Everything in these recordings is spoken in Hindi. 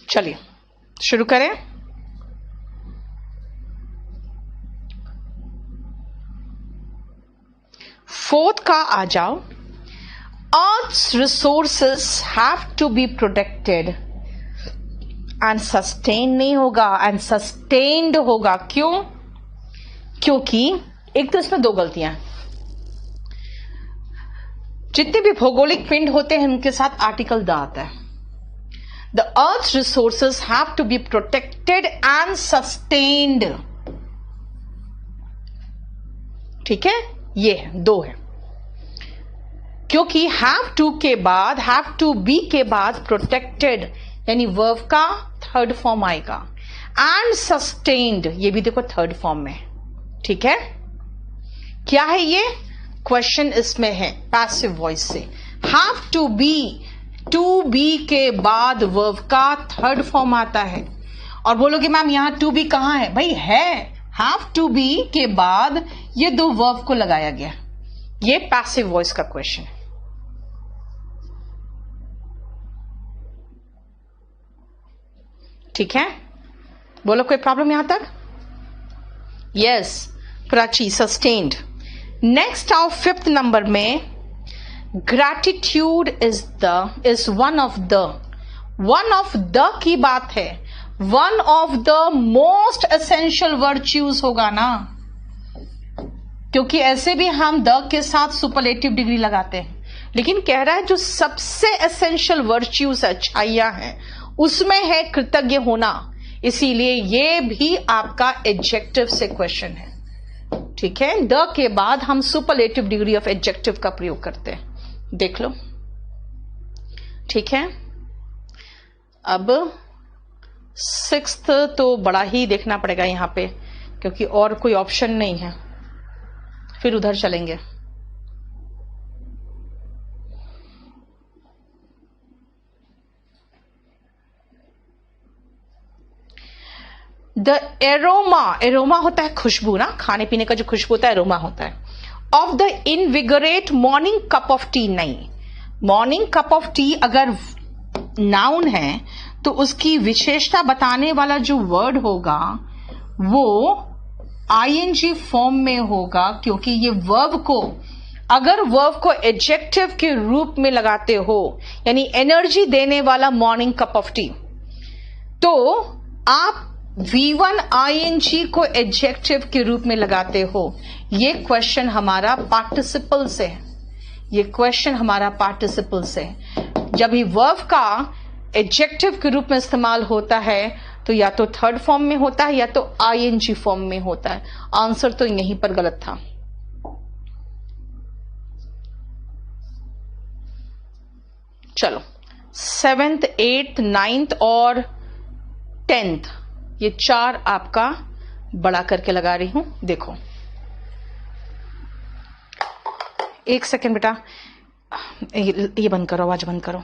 चलिए शुरू करें। फोर्थ का आ जाओ। Earth's resources have to be protected and sustained नहीं होगा, and sustained होगा। क्यों? क्योंकि एक तो इसमें दो गलतियां हैं। जितने भी भौगोलिक पिंड होते हैं उनके साथ आर्टिकल द आता है। The Earth's resources have to be protected and sustained। ठीक है, ये है, दो है। क्योंकि हैव टू के बाद, हैव टू बी के बाद प्रोटेक्टेड यानी वर्ब का थर्ड फॉर्म आएगा, एंड सस्टेन्ड ये भी देखो थर्ड फॉर्म में। ठीक है, क्या है ये? क्वेश्चन इसमें है पैसिव वॉइस से। हैव टू बी के बाद वर्ब का थर्ड फॉर्म आता है। और बोलोगे मैम यहां टू बी कहां है? भाई है, हैव टू बी के बाद ये दो वर्ब को लगाया गया। ये पैसिव वॉइस का क्वेश्चन है। ठीक है, बोलो कोई प्रॉब्लम यहां तक? Yes, Prachi sustained. नेक्स्ट आओ फिफ्थ नंबर में, gratitude is one of the key बात है। One of the most essential virtues होगा ना, क्योंकि ऐसे भी हम द के साथ सुपरलेटिव डिग्री लगाते हैं, लेकिन कह रहा है जो सबसे एसेंशियल वर्च्यूज अच्छाइयां हैं उसमें है कृतज्ञ होना, इसीलिए ये भी आपका एडजेक्टिव से क्वेश्चन है। ठीक है, द के बाद हम सुपरलेटिव डिग्री ऑफ एडजेक्टिव का प्रयोग करते हैं, देख लो। ठीक है, अब सिक्स्थ तो बड़ा ही देखना पड़ेगा यहां पे, क्योंकि और कोई ऑप्शन नहीं है, फिर उधर चलेंगे। द एरोमा होता है खुशबू ना, खाने पीने का जो खुशबू होता है एरोमा होता है। Of the invigorate morning cup of tea नहीं, मॉर्निंग कप ऑफ टी अगर नाउन है तो उसकी विशेषता बताने वाला जो वर्ड होगा वो आईएनजी फॉर्म में होगा, क्योंकि ये वर्ब को, अगर वर्ब को एडजेक्टिव के रूप में लगाते हो यानी एनर्जी देने वाला मॉर्निंग कप ऑफ टी, तो आप V1 आईएनजी को एडजेक्टिव के रूप में लगाते हो। ये क्वेश्चन हमारा पार्टिसिपल से है, ये क्वेश्चन हमारा पार्टिसिपल से है। जब ही वर्ब का एडजेक्टिव के रूप में इस्तेमाल होता है तो या तो थर्ड फॉर्म में होता है या तो आईएनजी फॉर्म में होता है। आंसर तो यहीं पर गलत था। चलो, सेवेंथ, एट्थ, नाइन्थ और टेंथ, ये चार आपका बड़ा करके लगा रही हूं, देखो। एक सेकंड बेटा, ये बंद करो, आवाज बंद करो।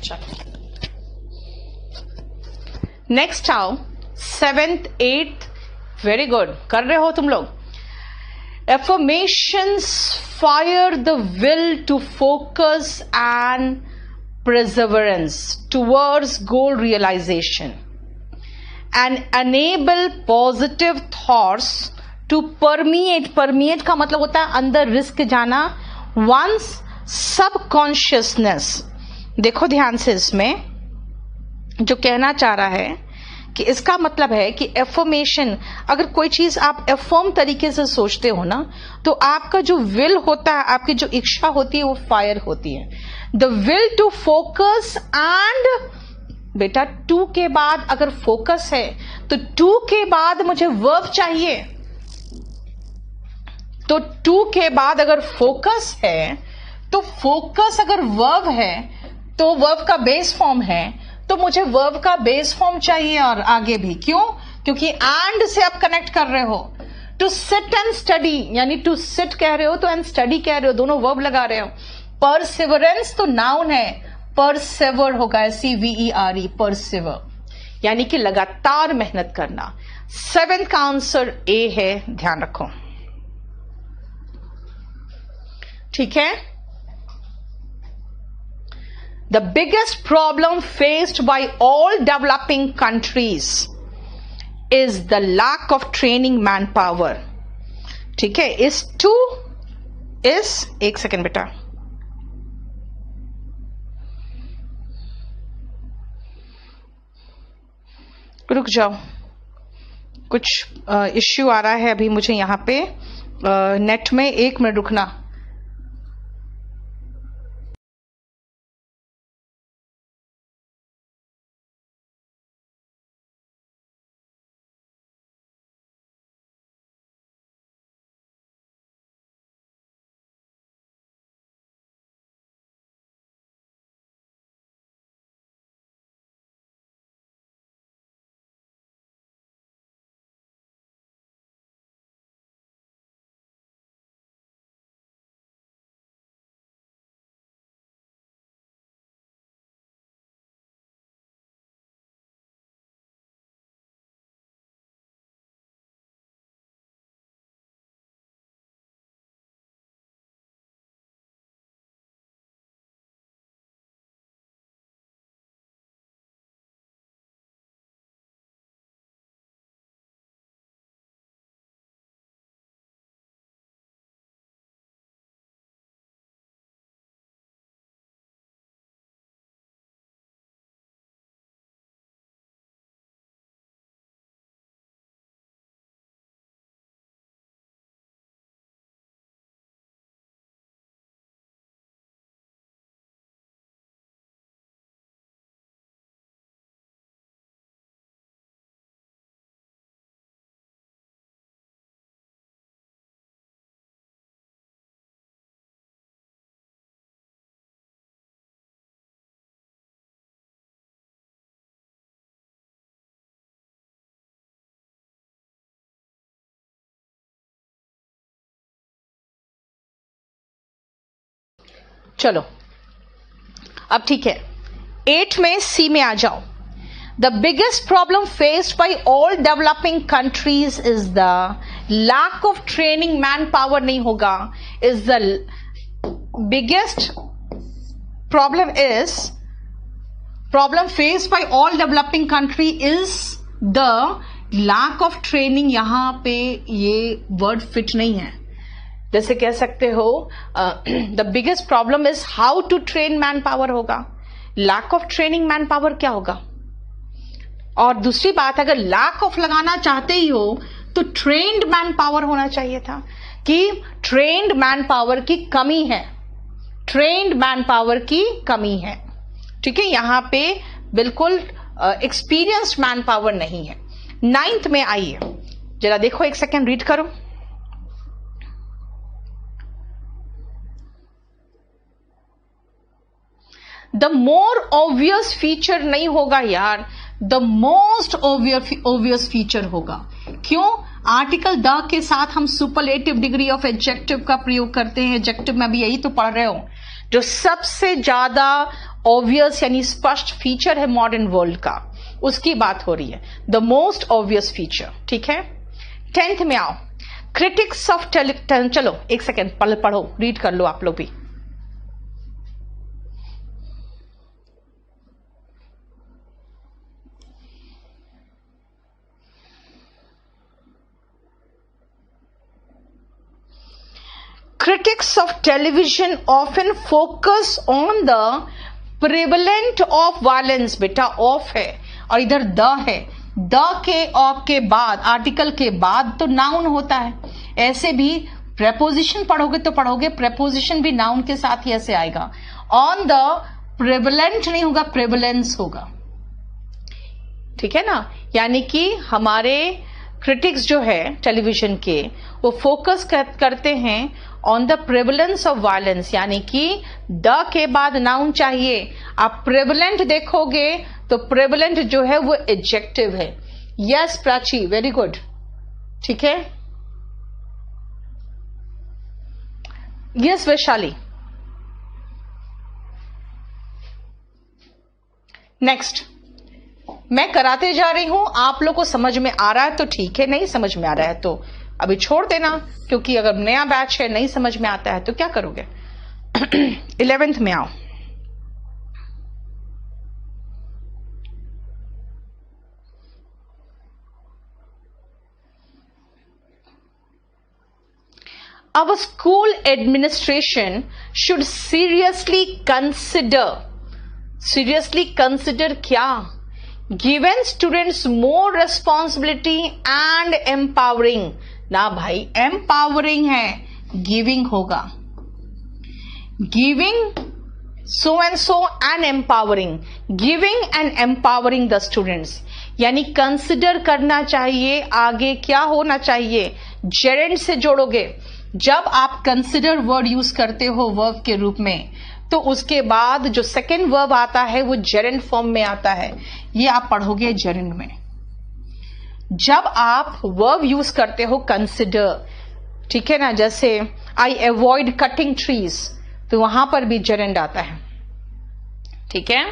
चलो नेक्स्ट आओ 7th 8th, वेरी गुड, कर रहे हो तुम लोग. Affirmations fire the will to focus and perseverance towards goal realization and enable positive thoughts to permeate. Permeate का मतलब होता है अंदर रिस्क जाना. One's subconsciousness. देखो ध्यान से, इसमें जो कहना चाह रहा है कि इसका मतलब है कि एफर्मेशन, अगर कोई चीज आप एफर्म तरीके से सोचते हो ना, तो आपका जो विल होता है, आपकी जो इच्छा होती है, वो फायर होती है. The will to focus and, बेटा 2 के बाद अगर फोकस है तो 2 के बाद मुझे वर्ब चाहिए. तो 2 के बाद अगर फोकस है, तो फोकस अगर वर्ब है तो वर्ब का बेस फॉर्म है, तो मुझे वर्ब का बेस फॉर्म चाहिए. और आगे भी क्यों? क्योंकि एंड से आप कनेक्ट कर रहे हो. टू सिट एंड स्टडी, यानी टू सिट कह रहे हो तो एंड स्टडी कह रहे हो, दोनों वर्ब लगा रहे हो. परसिवरेंस तो नाउन है, परसेवर होगा, CVERE, परसिवर, यानी कि लगातार मेहनत करना. 7th का आंसर ए है, ध्यान रखो. ठीक है. The biggest problem faced by all developing countries is the lack of training manpower. ठीक है. इस 2 इस, एक सेकेंड बेटा, रुक जाओ, कुछ इश्यू आ रहा है अभी मुझे यहां पे नेट में. 1 मिनट रुकना. चलो अब ठीक है. 8 में सी में आ जाओ. The biggest problem faced by all developing countries is the lack of training man power. नहीं होगा, is the biggest problem is problem faced by all developing country is the lack of training. यहां पे ये वर्ड फिट नहीं है. जैसे कह सकते हो the biggest problem is how to train manpower होगा. Lack of training man power क्या होगा? और दूसरी बात, अगर लैक ऑफ लगाना चाहते ही हो तो ट्रेन्ड मैन पावर होना चाहिए था, कि ट्रेन्ड मैन पावर की कमी है. ट्रेन्ड मैन पावर की कमी है. ठीक है. यहां पे बिल्कुल एक्सपीरियंस्ड मैन पावर नहीं है. 9th में आइए, जरा देखो, 1 सेकेंड रीड करो. द मोर ऑब्वियस फीचर नहीं होगा यार, द मोस्ट ऑब्वियस फीचर होगा. क्यों? आर्टिकल द के साथ हम सुपरलेटिव डिग्री ऑफ एडजेक्टिव का प्रयोग करते हैं. एडजेक्टिव में भी यही तो पढ़ रहे हो. जो सबसे ज्यादा ऑब्वियस यानी स्पष्ट फीचर है मॉडर्न वर्ल्ड का, उसकी बात हो रही है, द मोस्ट ऑब्वियस फीचर। ठीक है, 10th में आओ, क्रिटिक्स ऑफ चलो एक सेकेंड पढ़ो, रीड कर लो आप लोग भी। Critics of television often focus on the prevalent of violence, बेटा ऑफ है और इधर द है, द के ऑफ के बाद आर्टिकल के बाद तो नाउन होता है। ऐसे भी प्रेपोजिशन पढ़ोगे तो पढ़ोगे, प्रेपोजिशन भी नाउन के साथ ही ऐसे आएगा। ऑन द प्रेवलेंट नहीं होगा, प्रेवलेंस होगा। ठीक है ना, यानी कि हमारे क्रिटिक्स जो है टेलीविजन के वो फोकस करते हैं on the prevalence of violence, यानी कि द के बाद नाउन चाहिए। आप प्रेवलेंट देखोगे तो प्रेवलेंट जो है वो एडजेक्टिव है। Yes Prachi, very good. ठीक है, यस वैशाली। नेक्स्ट, मैं कराते जा रही हूं, आप लोग को समझ में आ रहा है तो ठीक है, नहीं समझ में आ रहा है तो अभी छोड़ देना, क्योंकि अगर नया बैच है नहीं समझ में आता है तो क्या करोगे। 11th में आओ, our school administration should seriously consider क्या, given students more responsibility and empowering। ना भाई, empowering है, giving होगा, giving so and so and empowering, giving and empowering the students, यानी कंसिडर करना चाहिए। आगे क्या होना चाहिए, जेरेंड से जोड़ोगे। जब आप कंसिडर वर्ड यूज करते हो वर्ब के रूप में तो उसके बाद जो सेकेंड वर्ब आता है वो जेरेंड फॉर्म में आता है, ये आप पढ़ोगे जेरेंड में। जब आप वर्ब यूज करते हो कंसिडर, ठीक है ना, जैसे आई अवॉइड कटिंग ट्रीज, तो वहां पर भी जेरेंड आता है। ठीक है,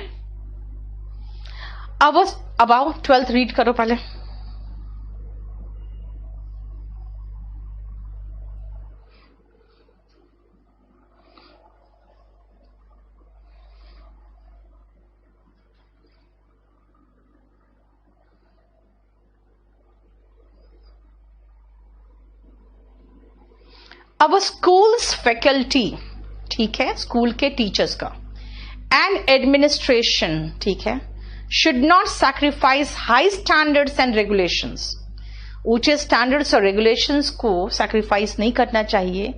अब आओ 12th रीड करो पहले। अब स्कूल्स फैकल्टी, ठीक है, स्कूल के टीचर्स का, एंड एडमिनिस्ट्रेशन, ठीक है, should not sacrifice high standards and regulations. ऊंचे स्टैंडर्ड्स और रेगुलेशंस को सैक्रिफाइस नहीं करना चाहिए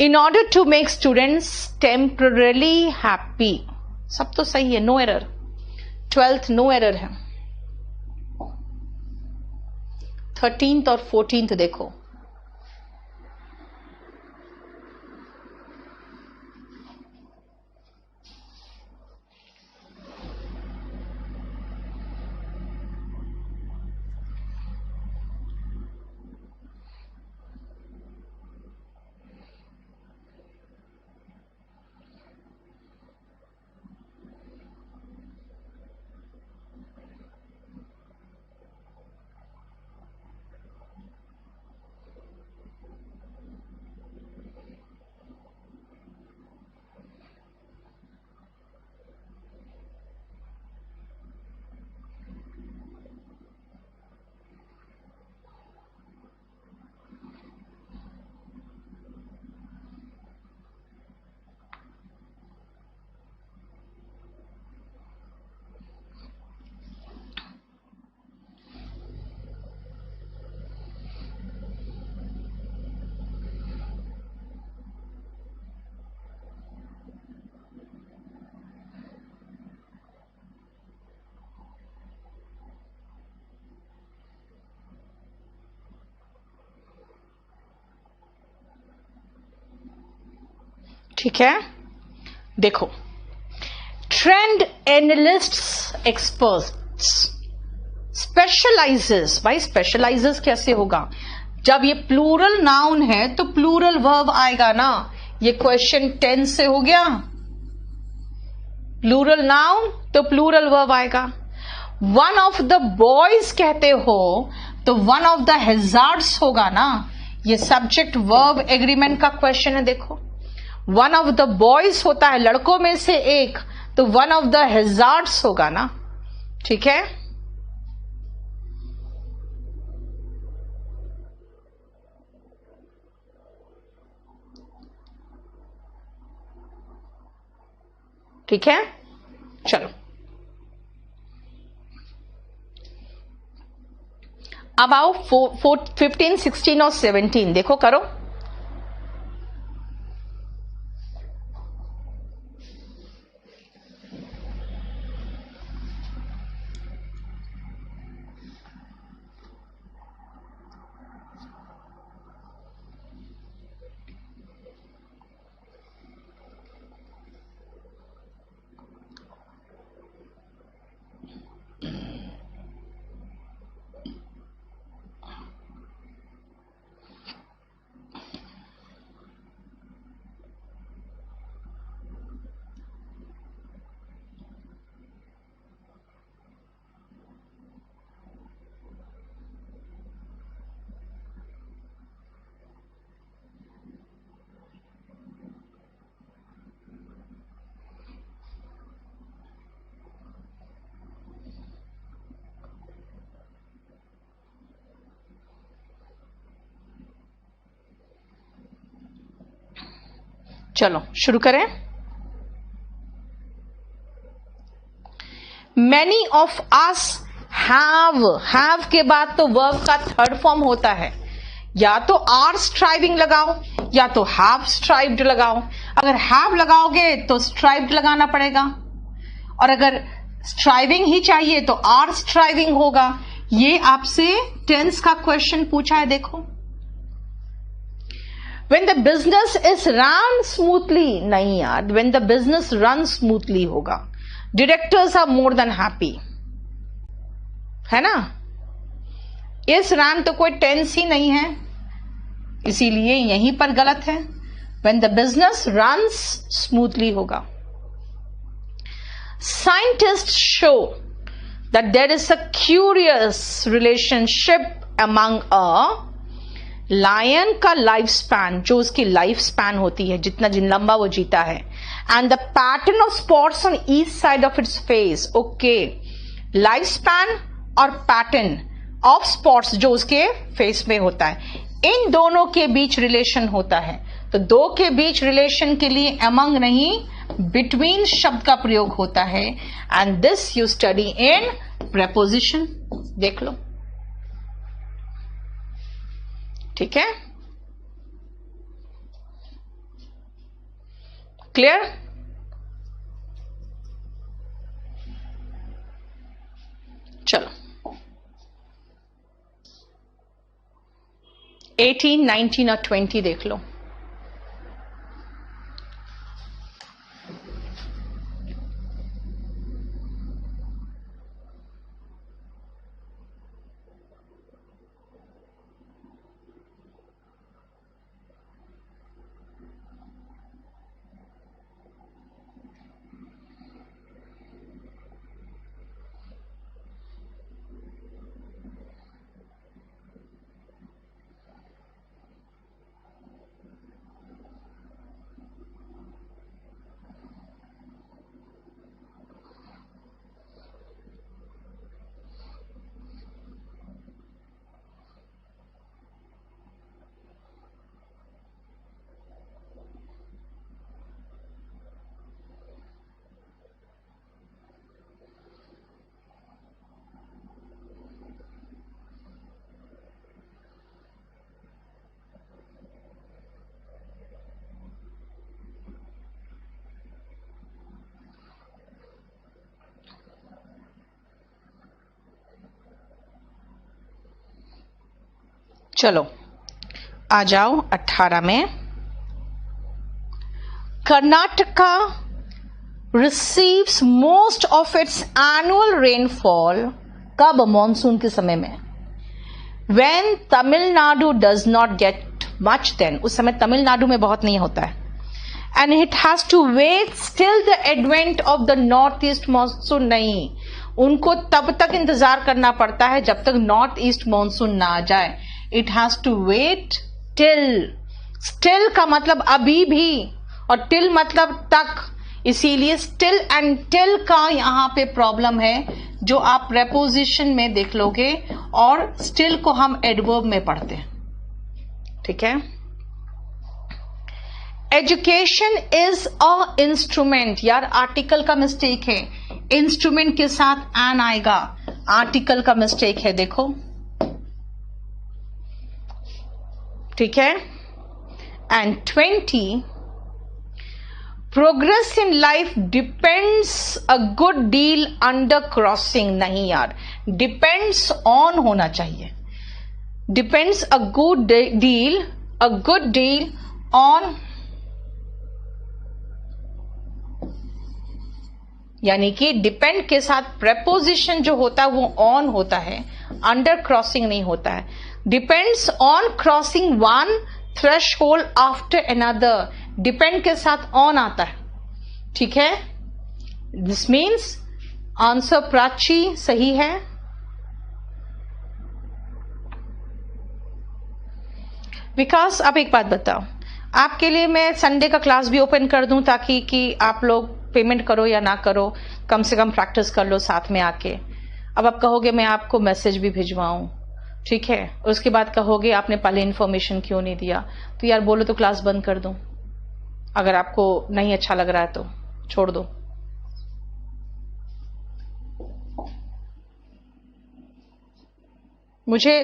in order to make students temporary happy. सब तो सही है, no error. 12th no error है। 13th और 14th देखो, ठीक है, देखो, ट्रेंड एनालिस्ट्स एक्सपर्ट्स स्पेशलाइजेस। भाई स्पेशलाइजेस कैसे होगा, जब ये प्लूरल नाउन है तो प्लूरल वर्ब आएगा ना। ये क्वेश्चन 10 से हो गया, प्लूरल नाउन तो प्लूरल वर्ब आएगा। वन ऑफ द बॉयज कहते हो तो वन ऑफ द हैजार्ड्स होगा ना। ये सब्जेक्ट वर्ब एग्रीमेंट का क्वेश्चन है। देखो, वन ऑफ द बॉयज होता है लड़कों में से एक, तो वन ऑफ द हैजार्ड्स होगा ना। ठीक है, ठीक है। चलो अब आओ 15, 16 और 17 देखो, करो। चलो शुरू करें। मैनी ऑफ अस हैव के बाद तो वर्ब का थर्ड फॉर्म होता है, या तो आर स्ट्राइविंग लगाओ या तो हैव स्ट्राइव्ड लगाओ। अगर हैव लगाओगे तो स्ट्राइव्ड लगाना पड़ेगा, और अगर स्ट्राइविंग ही चाहिए तो आर स्ट्राइविंग होगा। ये आपसे टेंस का क्वेश्चन पूछा है। देखो, when the business is run smoothly, नहीं यार, when the business runs smoothly होगा। directors are more than happy, है ना। इस run तो कोई टेंस ही नहीं है, इसीलिए यहीं पर गलत है। when the business runs smoothly होगा। scientists show that there is a curious relationship among a lion का लाइफ स्पैन, जो उसकी लाइफ स्पैन होती है, जितना जिन लंबा वो जीता है, and the pattern of spots on each side of its face. Okay, life span और पैटर्न ऑफ स्पॉट्स जो उसके फेस में होता है, इन दोनों के बीच रिलेशन होता है। तो दो के बीच रिलेशन के लिए अमंग नहीं, बिटवीन शब्द का प्रयोग होता है, and this you study in preposition. देख लो, ठीक है, क्लियर। चलो 18, 19 और 20 देख लो। चलो आ जाओ 18 में। Karnataka receives most of its annual rainfall कब? मॉनसून के समय में। When Tamil Nadu does not get much, then उस समय तमिलनाडु में बहुत नहीं होता है। and it has to wait till the advent of the northeast monsoon. नहीं, उनको तब तक इंतजार करना पड़ता है जब तक नॉर्थ ईस्ट मॉनसून ना आ जाए. It has to wait till. Still का मतलब अभी भी, और टिल मतलब तक, इसीलिए स्टिल एंड टिल का यहां पे प्रॉब्लम है जो आप प्रेपोजिशन में देख लोगे, और स्टिल को हम एडवर्ब में पढ़ते हैं. ठीक है. Education is a instrument. यार आर्टिकल का मिस्टेक है, इंस्ट्रूमेंट के साथ एन आएगा, आर्टिकल का मिस्टेक है, देखो. ठीक है. And 20, progress in life depends a good deal under crossing. नहीं यार, डिपेंड्स ऑन होना चाहिए. Depends a good deal on, यानी कि डिपेंड के साथ प्रेपोजिशन जो होता है वो ऑन होता है, अंडर क्रॉसिंग नहीं होता है. Depends on crossing one threshold after another. Depend के साथ ऑन आता है. ठीक है. दिस मीन्स आंसर प्राची सही है. विकास, अब एक बात बताओ, आपके लिए मैं संडे का क्लास भी ओपन कर दूं ताकि कि आप लोग पेमेंट करो या ना करो, कम से कम प्रैक्टिस कर लो साथ में आके. अब आप कहोगे मैं आपको मैसेज भी भिजवाऊं, ठीक है. उसके बाद कहोगे आपने पहले इन्फॉर्मेशन क्यों नहीं दिया, तो यार बोलो तो क्लास बंद कर दूं. अगर आपको नहीं अच्छा लग रहा है तो छोड़ दो. मुझे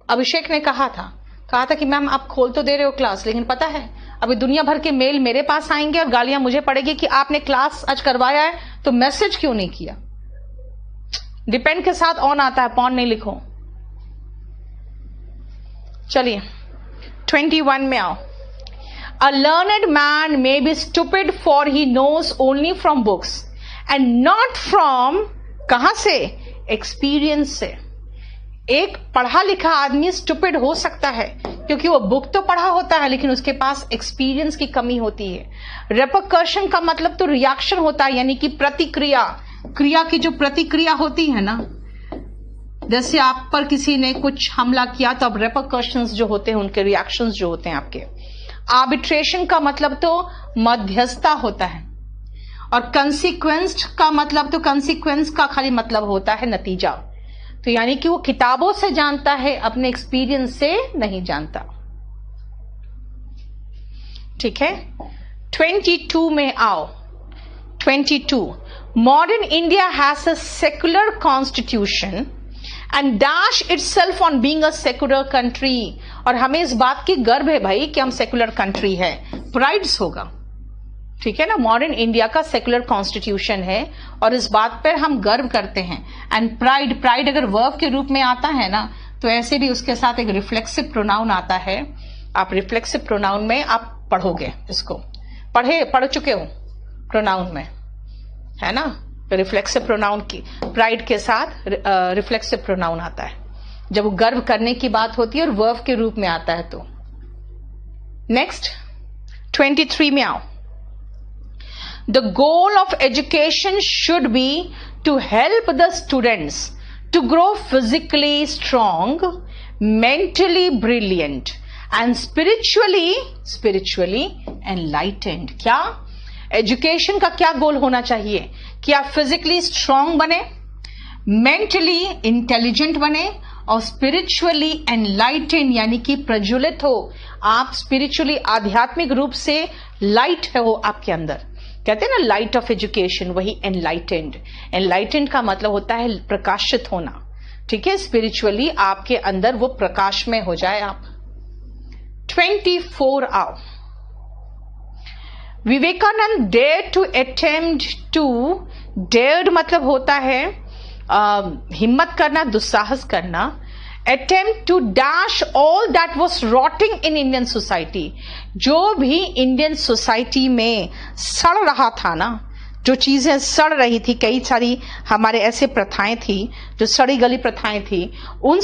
अभिषेक ने कहा था कि मैम आप खोल तो दे रहे हो क्लास, लेकिन पता है अभी दुनिया भर के मेल मेरे पास आएंगे और गालियां मुझे पड़ेगी कि आपने क्लास आज करवाया है तो मैसेज क्यों नहीं किया. डिपेंड के साथ ऑन आता है, पॉन नहीं लिखो. चलिए 21 में आओ. A learned man may be stupid for he knows only from books and not from, कहां से, एक्सपीरियंस से. एक पढ़ा लिखा आदमी स्टूपिड हो सकता है क्योंकि वो बुक तो पढ़ा होता है लेकिन उसके पास एक्सपीरियंस की कमी होती है. रेपरकशन का मतलब तो रिएक्शन होता है, यानी कि प्रतिक्रिया. क्रिया की जो प्रतिक्रिया होती है ना, जैसे आप पर किसी ने कुछ हमला किया तो अब रेपरकशंस जो होते हैं, उनके रिएक्शंस जो होते हैं आपके. आर्बिट्रेशन का मतलब तो मध्यस्थता होता है, और कंसिक्वेंस का मतलब तो कंसिक्वेंस का खाली मतलब होता है नतीजा. तो यानी कि वो किताबों से जानता है, अपने एक्सपीरियंस से नहीं जानता. ठीक है. 22 में आओ. 22, modern India has a secular constitution and dash itself on being a secular country. और हमें इस बात की गर्व है भाई कि हम सेकुलर कंट्री है, प्राइड्स होगा. ठीक है ना. मॉडर्न इंडिया का सेकुलर कॉन्स्टिट्यूशन है और इस बात पर हम गर्व करते हैं. एंड प्राइड अगर वर्ब के रूप में आता है ना, तो ऐसे भी उसके साथ एक रिफ्लेक्सिव प्रोनाउन आता है. आप रिफ्लेक्सिव प्रोनाउन में आप पढ़ोगे, इसको पढ़ चुके हो प्रोनाउन में, है ना. रिफ्लेक्सिव प्रोनाउन की प्राइड के साथ रिफ्लेक्सिव प्रोनाउन आता है जब वो गर्व करने की बात होती है और वर्ब के रूप में आता है. तो नेक्स्ट 23 में आओ. The goal of education should be to help the students to grow physically strong, mentally brilliant and spiritually enlightened. क्या एजुकेशन का क्या गोल होना चाहिए कि आप फिजिकली स्ट्रांग बने, मेंटली इंटेलिजेंट बने और स्पिरिचुअली एनलाइटेंड यानी कि प्रज्वलित हो. आप स्पिरिचुअली आध्यात्मिक रूप से लाइट हो आपके अंदर. कहते हैं ना लाइट ऑफ एजुकेशन, वही एनलाइटेंड. एनलाइटेंड का मतलब होता है प्रकाशित होना. ठीक है. स्पिरिचुअली आपके अंदर वो प्रकाश में हो जाए आप. 24 आओ. Vivekananda dare to attempt to, dared मतलब होता है हिम्मत करना, दुस्साहस करना. attempt to dash all that was rotting in Indian society. जो भी इंडियन सोसाइटी में सड़ रहा था ना, जो चीजें सड़ रही थी, कई सारी हमारे ऐसे प्रथाएं थी जो सड़ी गली प्रथाएं थी, उन